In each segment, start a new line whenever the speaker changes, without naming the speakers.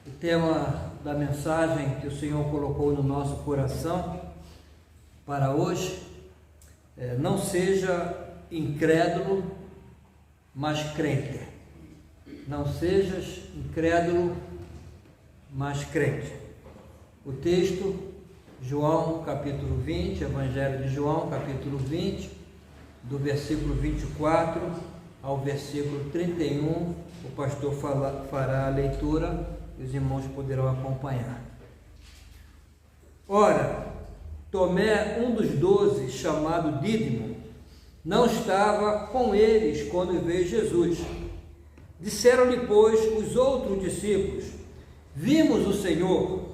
O tema da mensagem que o Senhor colocou no nosso coração para hoje é: não seja incrédulo, mas crente. Não sejas incrédulo, mas crente. O texto, João capítulo 20, Evangelho de João capítulo 20, do versículo 24 ao versículo 31, o pastor fará a leitura e os irmãos poderão acompanhar. Ora, Tomé, um dos 12, chamado Dídimo, não estava com eles quando veio Jesus. Disseram-lhe, pois, os outros discípulos: vimos o Senhor.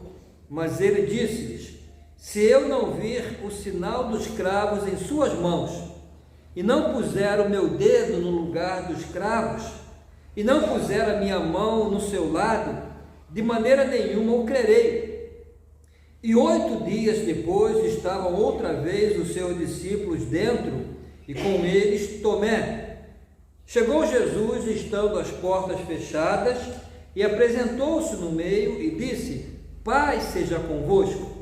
Mas ele disse-lhes: se eu não vir o sinal dos cravos em suas mãos, e não puser o meu dedo no lugar dos cravos, e não puser a minha mão no seu lado, de maneira nenhuma eu crerei. E 8 dias depois estavam outra vez os seus discípulos dentro, e com eles Tomé. Chegou Jesus, estando as portas fechadas, e apresentou-se no meio e disse: paz seja convosco.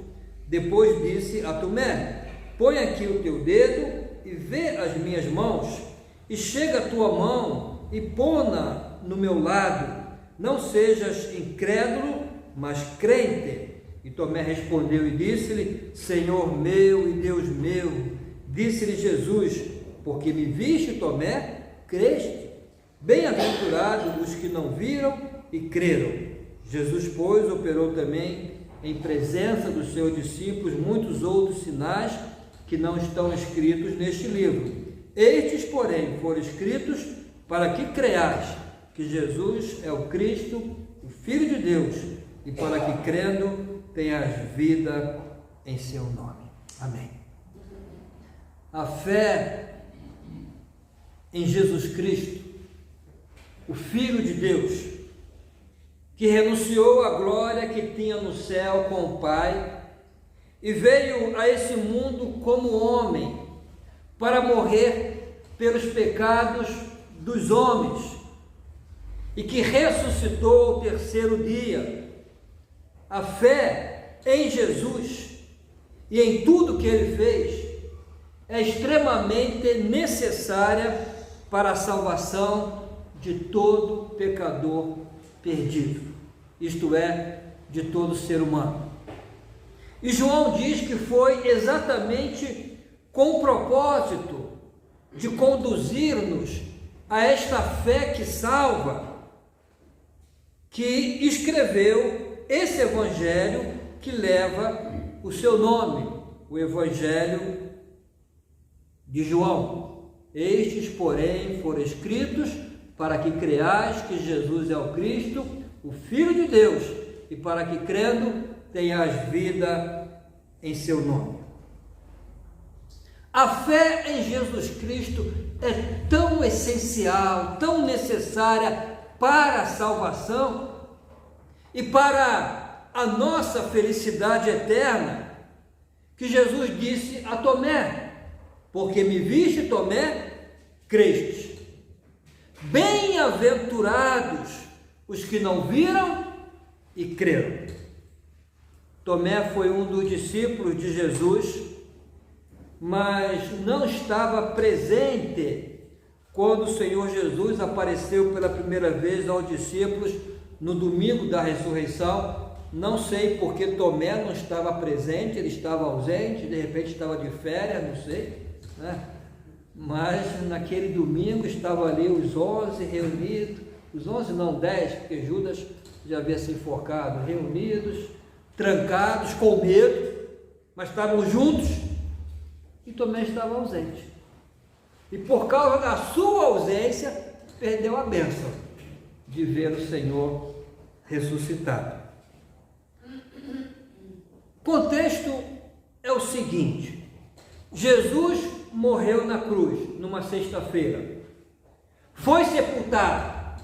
Depois disse a Tomé: põe aqui o teu dedo e vê as minhas mãos, e chega a tua mão e põe-na no meu lado. Não sejas incrédulo, mas crente. E Tomé respondeu e disse-lhe: Senhor meu e Deus meu. Disse-lhe Jesus: porque me viste, Tomé, creste. Bem-aventurados os que não viram e creram. Jesus, pois, operou também em presença dos seus discípulos muitos outros sinais que não estão escritos neste livro. Estes, porém, foram escritos para que creais que Jesus é o Cristo, o Filho de Deus, e para que, crendo, tenhas vida em seu nome. Amém. A fé em Jesus Cristo, o Filho de Deus, que renunciou à glória que tinha no céu com o Pai e veio a esse mundo como homem para morrer pelos pecados dos homens e que ressuscitou ao terceiro dia. A fé em Jesus e em tudo que ele fez é extremamente necessária para a salvação de todo pecador perdido, isto é, de todo ser humano. E João diz que foi exatamente com o propósito de conduzir-nos a esta fé que salva, que escreveu esse evangelho que leva o seu nome, o Evangelho de João. Estes, porém, foram escritos para que creais que Jesus é o Cristo, o Filho de Deus, e para que, crendo, tenhas vida em seu nome. A fé em Jesus Cristo é tão essencial, tão necessária para a salvação e para a nossa felicidade eterna, que Jesus disse a Tomé: porque me viste, Tomé, creste. Bem-aventurados os que não viram e creram. Tomé foi um dos discípulos de Jesus, mas não estava presente quando o Senhor Jesus apareceu pela primeira vez aos discípulos no domingo da ressurreição. Não sei porque Tomé não estava presente, ele estava ausente, de repente estava de férias, não sei, né? Mas naquele domingo estavam ali os 11 reunidos, os 11 não, 10, porque Judas já havia se enforcado, reunidos, trancados, com medo, mas estavam juntos, e Tomé estava ausente. E por causa da sua ausência, perdeu a bênção de ver o Senhor ressuscitado. O contexto é o seguinte: Jesus morreu na cruz numa sexta-feira, foi sepultado,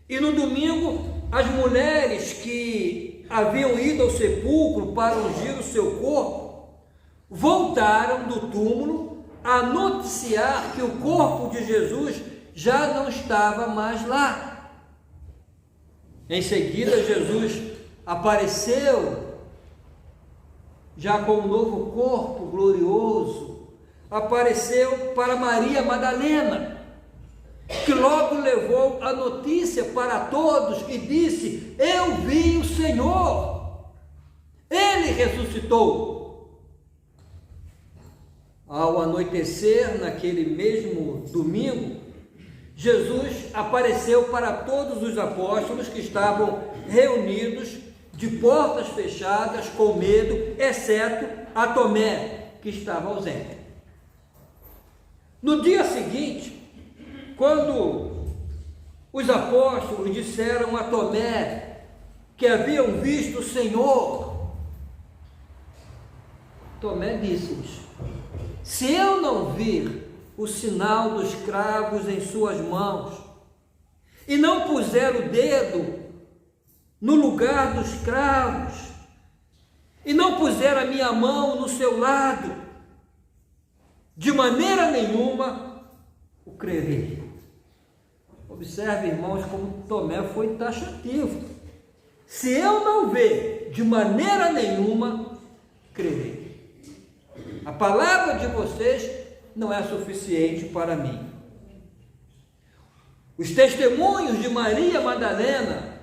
e no domingo as mulheres que haviam ido ao sepulcro para ungir o seu corpo voltaram do túmulo a noticiar que o corpo de Jesus já não estava mais lá. Em seguida, Jesus apareceu já com um novo corpo glorioso, apareceu para Maria Madalena, que logo levou a notícia para todos e disse: eu vi o Senhor, ele ressuscitou. Ao anoitecer, naquele mesmo domingo, Jesus apareceu para todos os apóstolos que estavam reunidos de portas fechadas, com medo, exceto a Tomé, que estava ausente. No dia seguinte, quando os apóstolos disseram a Tomé que haviam visto o Senhor, Tomé disse-lhes: se eu não vir o sinal dos cravos em suas mãos, e não puser o dedo no lugar dos cravos, e não puser a minha mão no seu lado, de maneira nenhuma o crerei. Observe, irmãos, como Tomé foi taxativo. Se eu não ver, de maneira nenhuma crerei. A palavra de vocês não é suficiente para mim. Os testemunhos de Maria Madalena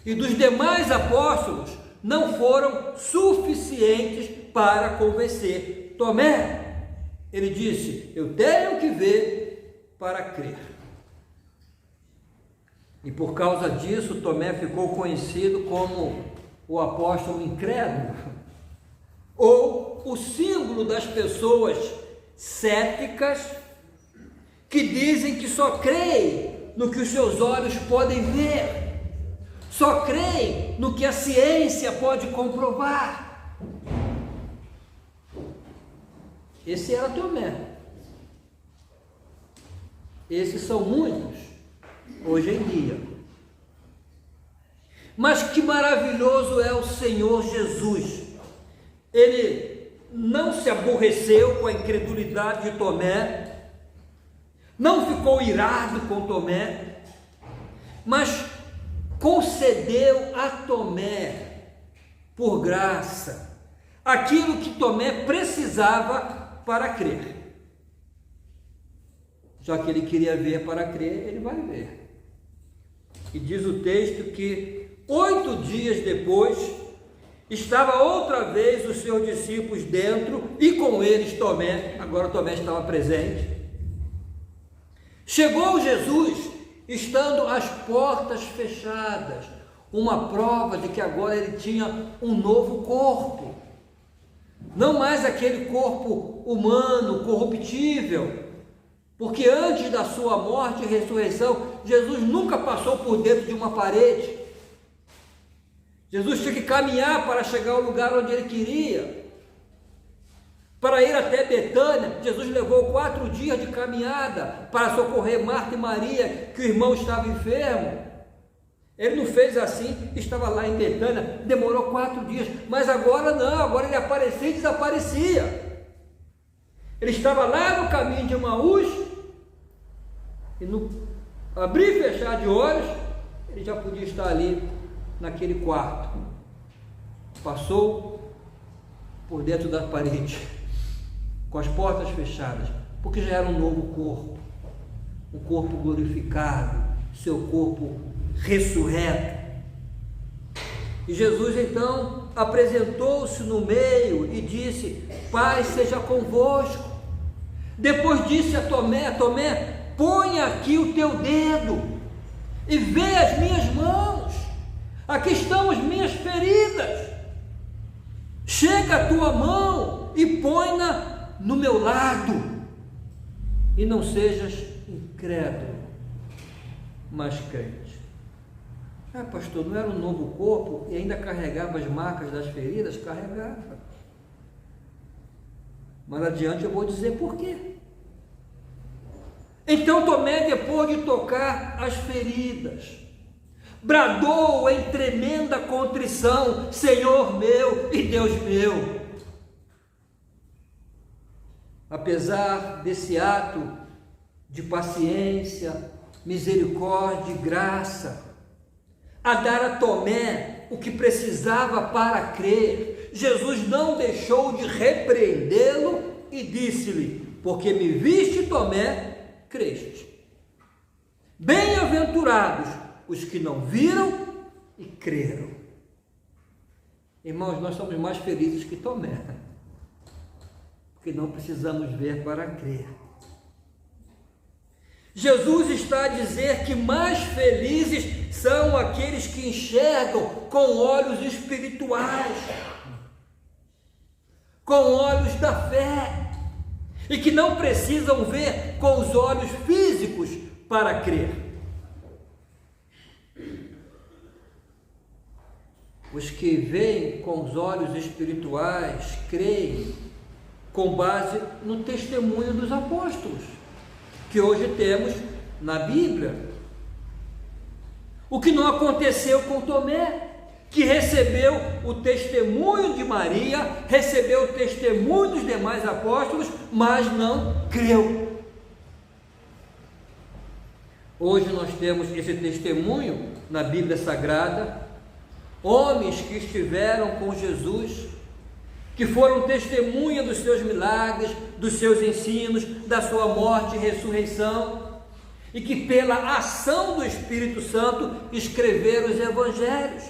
e dos demais apóstolos não foram suficientes para convencer Tomé. Ele disse: eu tenho que ver para crer. E por causa disso, Tomé ficou conhecido como o apóstolo incrédulo, ou o símbolo das pessoas céticas que dizem que só creem no que os seus olhos podem ver, só creem no que a ciência pode comprovar. Esse era Tomé. Esses são muitos hoje em dia. Mas que maravilhoso é o Senhor Jesus. Ele não se aborreceu com a incredulidade de Tomé, não ficou irado com Tomé, mas concedeu a Tomé, por graça, aquilo que Tomé precisava para crer. Já que ele queria ver para crer, ele vai ver. E diz o texto que 8 dias depois, estava outra vez os seus discípulos dentro, e com eles Tomé. Agora Tomé estava presente. Chegou Jesus, estando as portas fechadas, uma prova de que agora ele tinha um novo corpo, não mais aquele corpo humano, corruptível, porque antes da sua morte e ressurreição, Jesus nunca passou por dentro de uma parede. Jesus tinha que caminhar para chegar ao lugar onde ele queria. Para ir até Betânia, Jesus levou 4 dias de caminhada para socorrer Marta e Maria, que o irmão estava enfermo. Ele não fez assim, estava lá em Betânia, demorou 4 dias, mas agora não, agora ele aparecia e desaparecia. Ele estava lá no caminho de Emaús, e no abrir e fechar de olhos, ele já podia estar ali naquele quarto. Passou por dentro da parede, com as portas fechadas, porque já era um novo corpo, um corpo glorificado, seu corpo ressurreto. E Jesus então apresentou-se no meio e disse: Pai seja convosco. Depois disse a Tomé: Tomé, põe aqui o teu dedo e vê as minhas mãos, aqui estão as minhas feridas, chega a tua mão e põe-na no meu lado, e não sejas incrédulo, mas crente. Pastor, não era um novo corpo e ainda carregava as marcas das feridas? Carregava. Mas adiante eu vou dizer por quê. Então Tomé, depois de tocar as feridas, bradou em tremenda contrição: Senhor meu e Deus meu. Apesar desse ato de paciência, misericórdia e graça, a dar a Tomé o que precisava para crer, Jesus não deixou de repreendê-lo e disse-lhe: porque me viste, Tomé, creste. Bem-aventurados os que não viram e creram. Irmãos, nós somos mais felizes que Tomé, porque não precisamos ver para crer. Jesus está a dizer que mais felizes são aqueles que enxergam com olhos espirituais, com olhos da fé, e que não precisam ver com os olhos físicos para crer. Os que veem com os olhos espirituais creem com base no testemunho dos apóstolos, que hoje temos na Bíblia. O que não aconteceu com Tomé, que recebeu o testemunho de Maria, recebeu o testemunho dos demais apóstolos, mas não creu. Hoje nós temos esse testemunho na Bíblia Sagrada, homens que estiveram com Jesus, que foram testemunha dos seus milagres, dos seus ensinos, da sua morte e ressurreição, e que pela ação do Espírito Santo escreveram os evangelhos,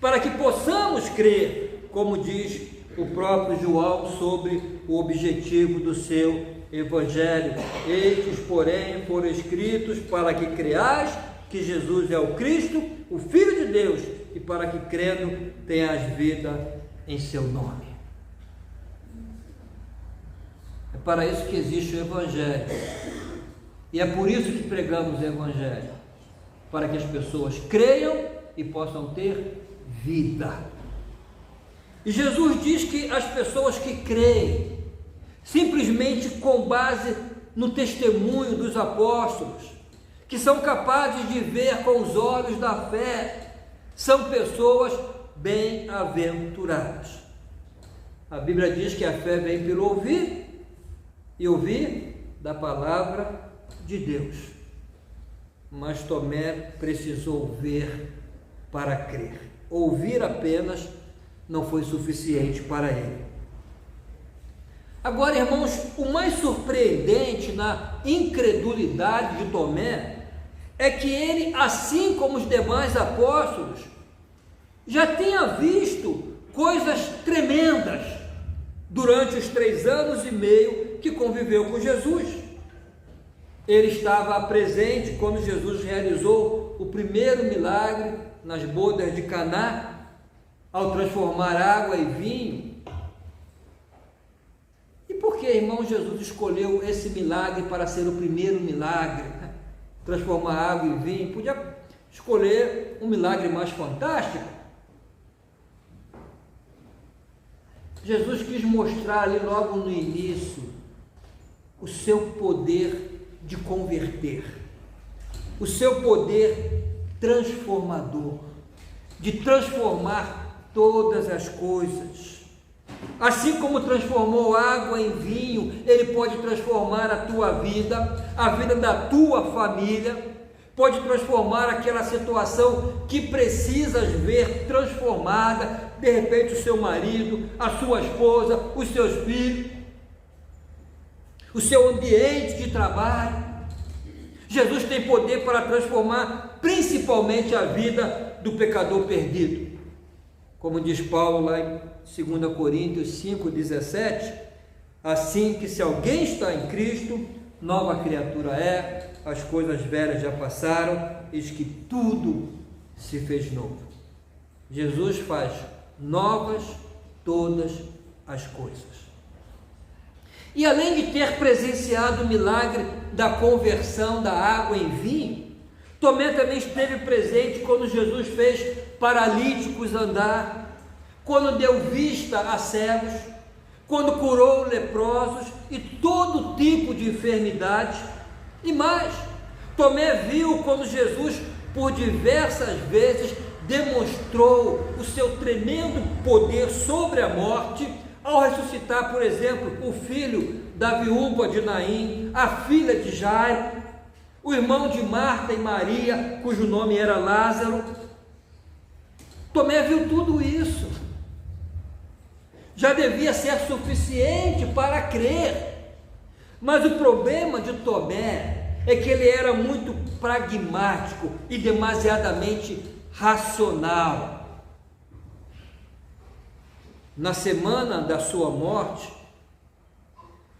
para que possamos crer, como diz o próprio João sobre o objetivo do seu evangelho. Estes, porém, foram escritos para que creais que Jesus é o Cristo, o Filho de Deus, e para que crendo tenhas vida em seu nome. É para isso que existe o evangelho, e é por isso que pregamos o evangelho, para que as pessoas creiam e possam ter vida. E Jesus diz que as pessoas que creem, simplesmente com base no testemunho dos apóstolos, que são capazes de ver com os olhos da fé, são pessoas bem-aventuradas. A Bíblia diz que a fé vem pelo ouvir, e ouvir da palavra de Deus. Mas Tomé precisou ver para crer. Ouvir apenas não foi suficiente para ele. Agora, irmãos, o mais surpreendente na incredulidade de Tomé é que ele, assim como os demais apóstolos, já tinha visto coisas tremendas durante os 3 anos e meio que conviveu com Jesus. Ele estava presente quando Jesus realizou o primeiro milagre nas bodas de Caná, ao transformar água em vinho. E por que, irmão, Jesus escolheu esse milagre para ser o primeiro milagre? Transformar água em vinho? Podia escolher um milagre mais fantástico. Jesus quis mostrar ali logo no início o seu poder de converter, o seu poder transformador, de transformar todas as coisas. Assim como transformou água em vinho, Ele pode transformar a tua vida, a vida da tua família, pode transformar aquela situação que precisas ver transformada, de repente o seu marido, a sua esposa, os seus filhos, o seu ambiente de trabalho. Jesus tem poder para transformar principalmente a vida do pecador perdido. Como diz Paulo lá em 2 Coríntios 5,17, assim que se alguém está em Cristo, nova criatura é, as coisas velhas já passaram, eis que tudo se fez novo. Jesus faz novas todas as coisas. E além de ter presenciado o milagre da conversão da água em vinho, Tomé também esteve presente quando Jesus fez paralíticos andar, quando deu vista a cegos, quando curou leprosos e todo tipo de enfermidades. E mais, Tomé viu quando Jesus, por diversas vezes, demonstrou o seu tremendo poder sobre a morte, ao ressuscitar, por exemplo, o filho da viúva de Naim, a filha de Jairo, o irmão de Marta e Maria, cujo nome era Lázaro. Tomé viu tudo isso. Já devia ser suficiente para crer. Mas o problema de Tomé é que ele era muito pragmático e demasiadamente racional. Na semana da sua morte,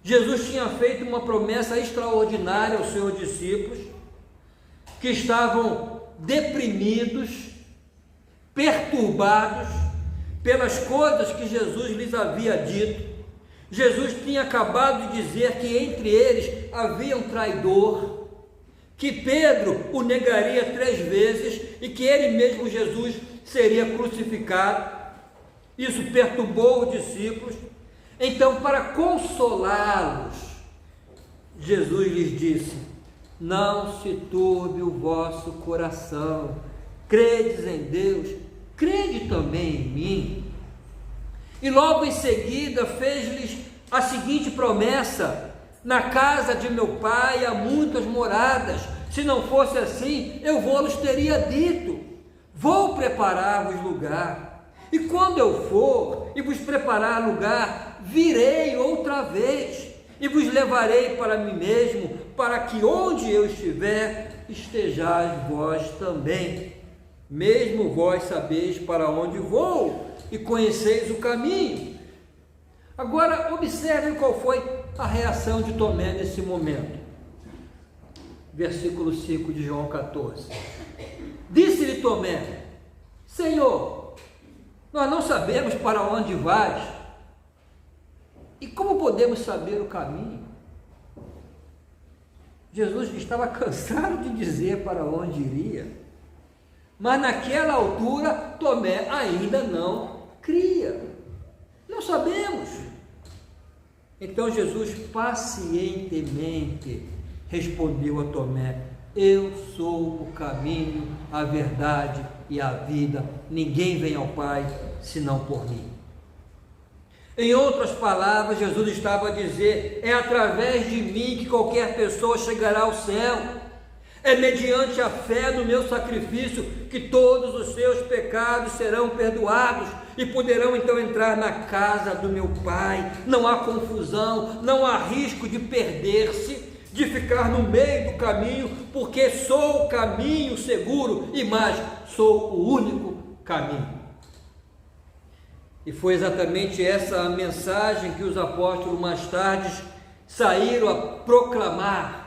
Jesus tinha feito uma promessa extraordinária aos seus discípulos, que estavam deprimidos, perturbados pelas coisas que Jesus lhes havia dito. Jesus tinha acabado de dizer que entre eles havia um traidor, que Pedro o negaria 3 vezes e que ele mesmo, Jesus, seria crucificado. Isso perturbou os discípulos. Então, para consolá-los, Jesus lhes disse: não se turbe o vosso coração, credes em Deus, crede também em mim. E logo em seguida fez-lhes a seguinte promessa: na casa de meu pai há muitas moradas, se não fosse assim, eu vou-lhes teria dito, vou preparar-vos lugar. E quando eu for e vos preparar lugar, virei outra vez e vos levarei para mim mesmo, para que onde eu estiver, estejais vós também. Mesmo vós sabeis para onde vou e conheceis o caminho. Agora observem qual foi a reação de Tomé nesse momento. Versículo 5 de João 14. Disse-lhe Tomé: Senhor, nós não sabemos para onde vais, e como podemos saber o caminho? Jesus estava cansado de dizer para onde iria, mas naquela altura Tomé ainda não cria. Não sabemos. Então Jesus pacientemente respondeu a Tomé: eu sou o caminho, a verdade e a vida. Ninguém vem ao Pai senão por mim. Em outras palavras, Jesus estava a dizer: é através de mim que qualquer pessoa chegará ao céu. É mediante a fé no meu sacrifício que todos os seus pecados serão perdoados e poderão então entrar na casa do meu Pai. Não há confusão, não há risco de perder-se, de ficar no meio do caminho, porque sou o caminho seguro e mais, sou o único caminho. E foi exatamente essa a mensagem que os apóstolos mais tarde saíram a proclamar,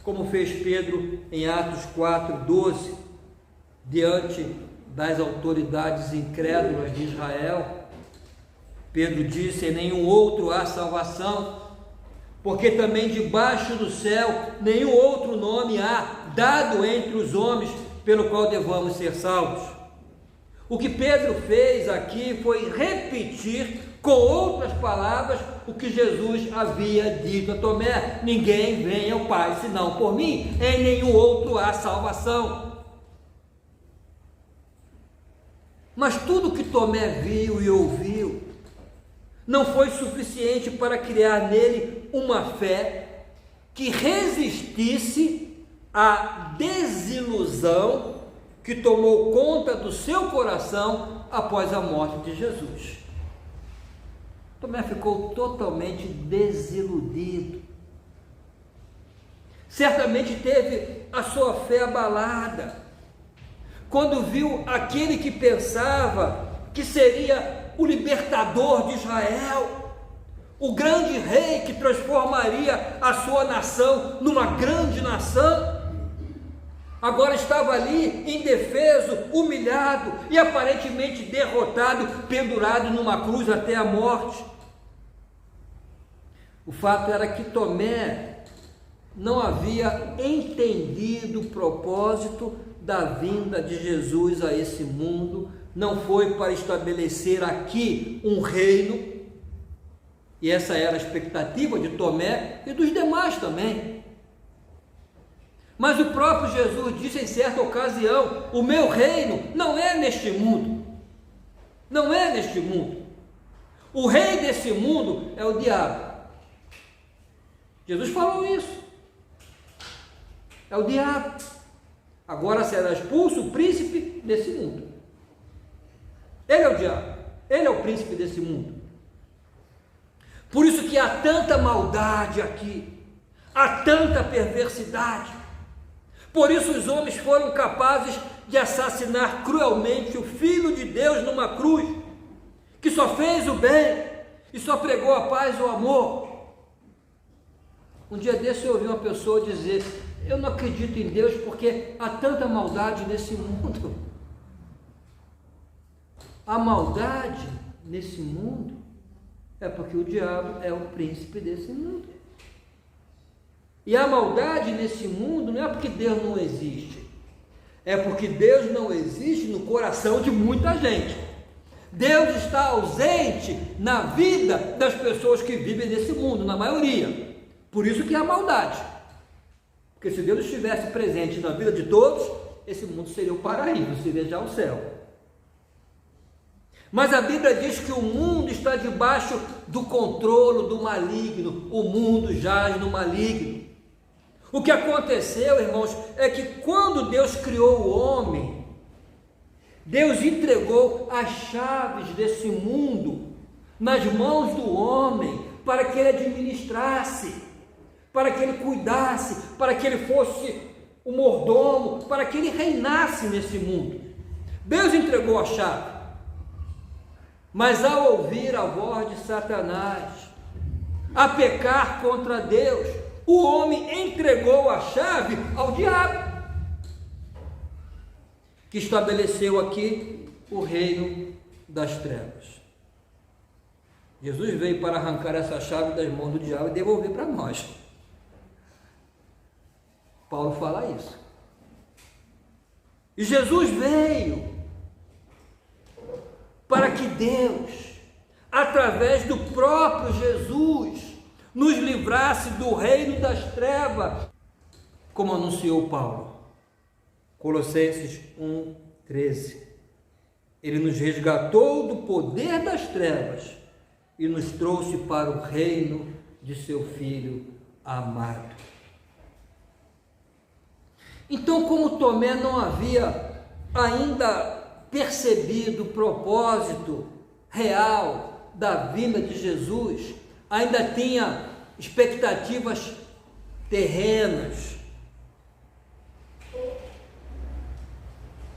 como fez Pedro em Atos 4:12, diante das autoridades incrédulas de Israel. Pedro disse: em nenhum outro há salvação, porque também debaixo do céu nenhum outro nome há dado entre os homens pelo qual devamos ser salvos. O que Pedro fez aqui foi repetir com outras palavras o que Jesus havia dito a Tomé: ninguém vem ao Pai senão por mim, em nenhum outro há salvação. Mas tudo que Tomé viu e ouviu não foi suficiente para criar nele uma fé que resistisse à desilusão que tomou conta do seu coração após a morte de Jesus. Tomé ficou totalmente desiludido. Certamente teve a sua fé abalada quando viu aquele que pensava que seria o libertador de Israel, o grande rei que transformaria a sua nação numa grande nação, agora estava ali indefeso, humilhado e aparentemente derrotado, pendurado numa cruz até a morte. O fato era que Tomé não havia entendido o propósito da vinda de Jesus a esse mundo. Não foi para estabelecer aqui um reino, e essa era a expectativa de Tomé e dos demais também. Mas o próprio Jesus disse em certa ocasião: o meu reino não é neste mundo, não é neste mundo. O rei desse mundo é o diabo. Jesus falou isso, é o diabo. Agora será expulso o príncipe desse mundo. Ele é o diabo, ele é o príncipe desse mundo. Por isso que há tanta maldade aqui, há tanta perversidade. Por isso os homens foram capazes de assassinar cruelmente o Filho de Deus numa cruz, que só fez o bem e só pregou a paz e o amor. Um dia desse eu ouvi uma pessoa dizer: eu não acredito em Deus porque há tanta maldade nesse mundo. A maldade nesse mundo é porque o diabo é o príncipe desse mundo. E a maldade nesse mundo não é porque Deus não existe, é porque Deus não existe no coração de muita gente. Deus está ausente na vida das pessoas que vivem nesse mundo, na maioria. Por isso que há maldade. Porque se Deus estivesse presente na vida de todos, esse mundo seria o paraíso, seria já o céu. Mas a Bíblia diz que o mundo está debaixo do controle do maligno. O mundo jaz no maligno. O que aconteceu, irmãos, é que quando Deus criou o homem, Deus entregou as chaves desse mundo nas mãos do homem para que ele administrasse, para que ele cuidasse, para que ele fosse o mordomo, para que ele reinasse nesse mundo. Deus entregou a chave. Mas ao ouvir a voz de Satanás, a pecar contra Deus, o homem entregou a chave ao diabo, que estabeleceu aqui o reino das trevas. Jesus veio para arrancar essa chave das mãos do diabo e devolver para nós. Paulo fala isso. E Jesus veio para que Deus, através do próprio Jesus, nos livrasse do reino das trevas, como anunciou Paulo. Colossenses 1:13. Ele nos resgatou do poder das trevas e nos trouxe para o reino de seu Filho amado. Então, como Tomé não havia ainda percebido o propósito real da vinda de Jesus, ainda tinha expectativas terrenas,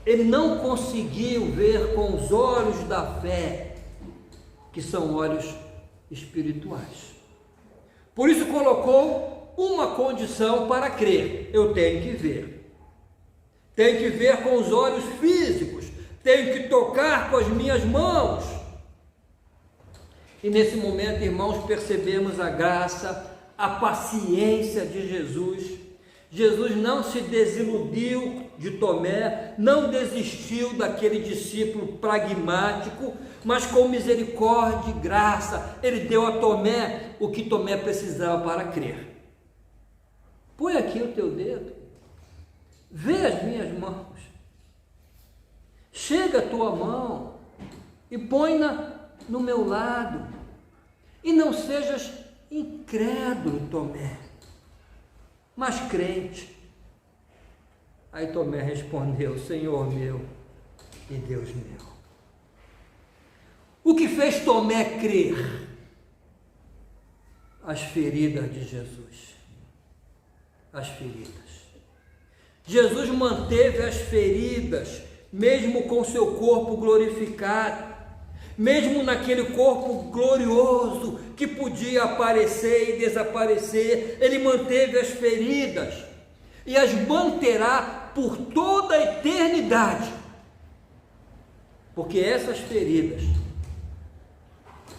ele não conseguiu ver com os olhos da fé, que são olhos espirituais. Por isso colocou uma condição para crer: eu tenho que ver. Tenho que ver com os olhos físicos, tenho que tocar com as minhas mãos. E nesse momento, irmãos, percebemos a graça, a paciência de Jesus. Jesus não se desiludiu de Tomé, não desistiu daquele discípulo pragmático, mas com misericórdia e graça, ele deu a Tomé o que Tomé precisava para crer. Põe aqui o teu dedo, vê as minhas mãos, chega a tua mão e põe-na no meu lado, e não sejas incrédulo, Tomé, mas crente. Aí Tomé respondeu: Senhor meu e Deus meu. O que fez Tomé crer? As feridas de Jesus. As feridas. Jesus manteve as feridas, mesmo com seu corpo glorificado, mesmo naquele corpo glorioso que podia aparecer e desaparecer, ele manteve as feridas e as manterá por toda a eternidade, porque essas feridas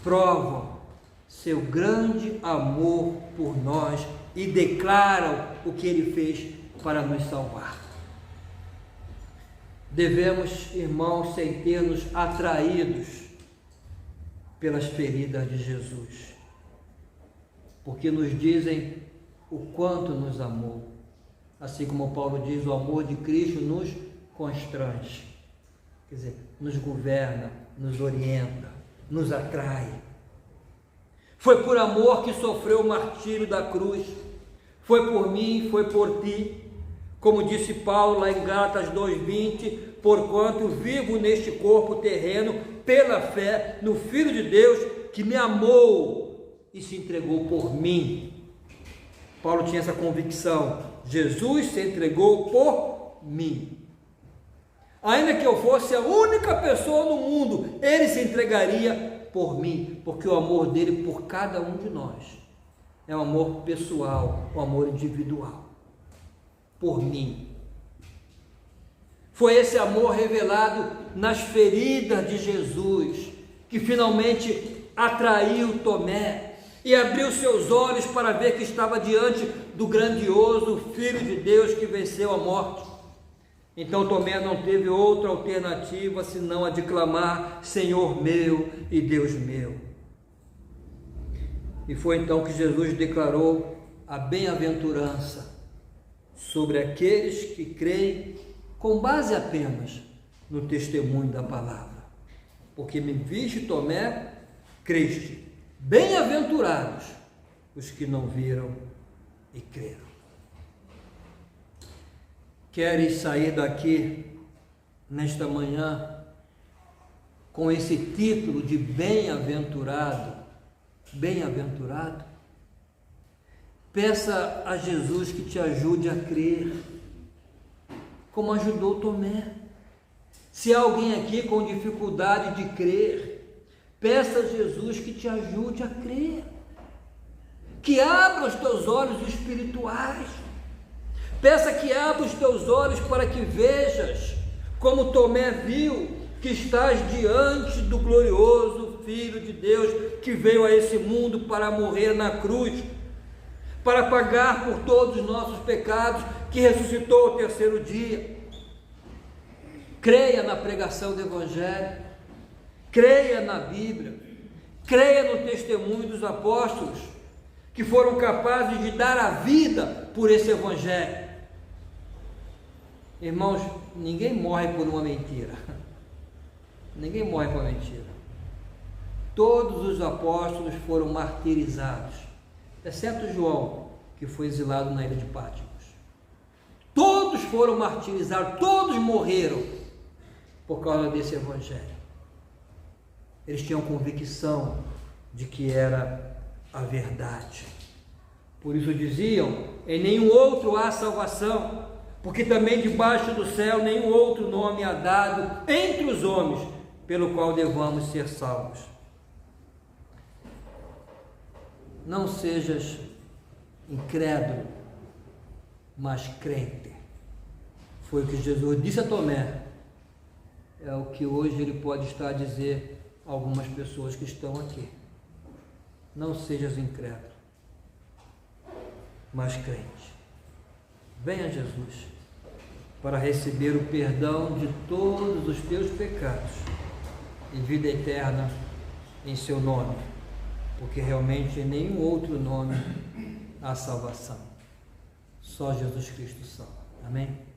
provam seu grande amor por nós e declaram o que ele fez para nos salvar. Devemos, irmãos, sentir-nos atraídos pelas feridas de Jesus, porque nos dizem o quanto nos amou. Assim como Paulo diz, o amor de Cristo nos constrange, quer dizer, nos governa, nos orienta, nos atrai. Foi por amor que sofreu o martírio da cruz, foi por mim, foi por ti. Como disse Paulo lá em Gálatas 2:20, porquanto vivo neste corpo terreno pela fé no Filho de Deus que me amou e se entregou por mim. Paulo tinha essa convicção: Jesus se entregou por mim. Ainda que eu fosse a única pessoa no mundo, ele se entregaria por mim, porque o amor dele por cada um de nós é um amor pessoal, um amor individual, por mim. Foi esse amor revelado nas feridas de Jesus que finalmente atraiu Tomé e abriu seus olhos para ver que estava diante do grandioso Filho de Deus que venceu a morte. Então Tomé não teve outra alternativa senão a de clamar: Senhor meu e Deus meu. E foi então que Jesus declarou a bem-aventurança sobre aqueles que creem com base apenas no testemunho da palavra. Porque me viste, Tomé, creste. Bem-aventurados os que não viram e creram. Queres sair daqui nesta manhã com esse título de bem-aventurado? Bem-aventurado? Peça a Jesus que te ajude a crer, como ajudou Tomé. Se há alguém aqui com dificuldade de crer, peça a Jesus que te ajude a crer, que abra os teus olhos espirituais. Peça que abra os teus olhos para que vejas, como Tomé viu, que estás diante do glorioso Filho de Deus que veio a esse mundo para morrer na cruz, para pagar por todos os nossos pecados, que ressuscitou ao terceiro dia. Creia na pregação do Evangelho, creia na Bíblia, creia no testemunho dos apóstolos, que foram capazes de dar a vida por esse Evangelho. Irmãos, ninguém morre por uma mentira. Ninguém morre por uma mentira. Todos os apóstolos foram martirizados, exceto João, que foi exilado na ilha de Patmos. Todos foram martirizados, todos morreram por causa desse Evangelho. Eles tinham convicção de que era a verdade. Por isso diziam: em nenhum outro há salvação, porque também debaixo do céu nenhum outro nome há dado entre os homens, pelo qual devamos ser salvos. Não sejas incrédulo, mas crente. Foi o que Jesus disse a Tomé. É o que hoje ele pode estar a dizer a algumas pessoas que estão aqui. Não sejas incrédulo, mas crente. Venha a Jesus para receber o perdão de todos os teus pecados e vida eterna em seu nome, porque realmente em nenhum outro nome há salvação. Só Jesus Cristo salva. Amém?